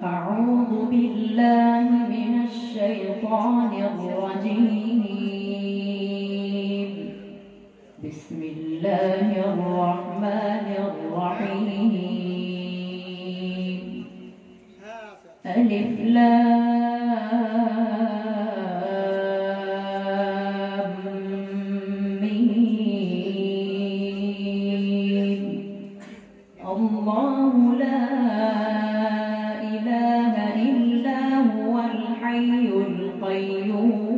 أعوذ بالله من الشيطان الرجيم. بسم الله الرحمن الرحيم. ألف لام ميم. الله لا إله إلا هو الحي القيوم.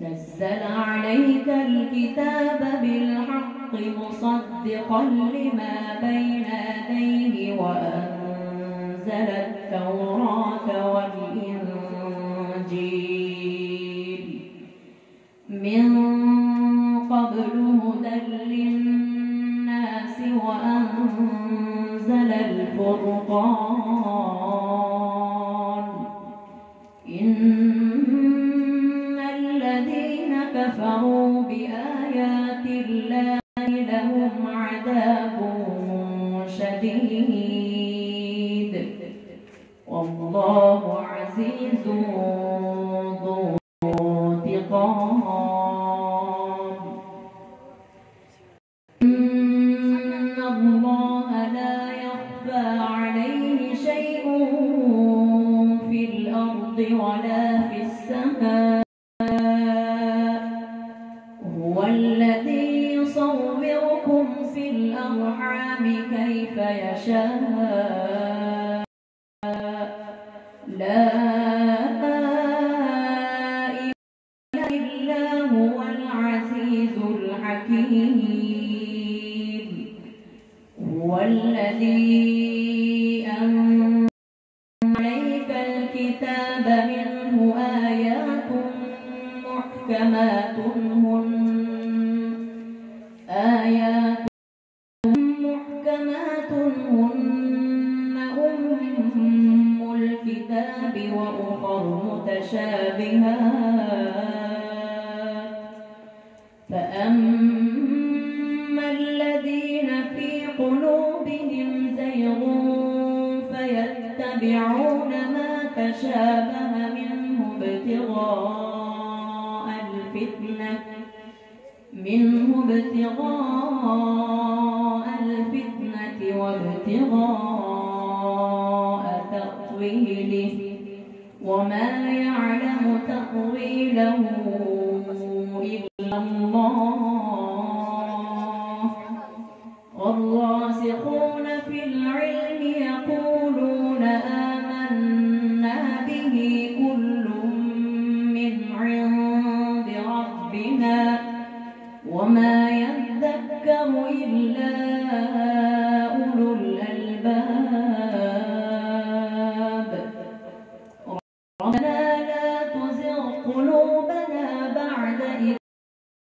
نزل عليك الكتاب بالحق مصدقا لما بين يديه وأنزل التوراة والإنجيل من قبل هدى للناس وأنزل الفرقان. إن الذين كفروا بآيات الله لهم عذاب شديد والله عزيز ذو انتقام. إن الله لا يخفى عليه شيء في الأرض ولا في السماء. هو الذي يصوركم في الأرحام كيف يشاء. لا إله إلا هو العزيز الحكيم. هو الذي أنزل عليك الكتاب منه آيات محكمات هن أم الكتاب وأخر متشابهات. فأما الذين في قلوبهم زيغ فيتبعون ما تشابه منه ابتغاء الفتنة وابتغاء تأويله وما يعلم تأويله إلا الله. والراسخون في العلم يقولون آمنا به كل من عند ربنا وما يذكر إلا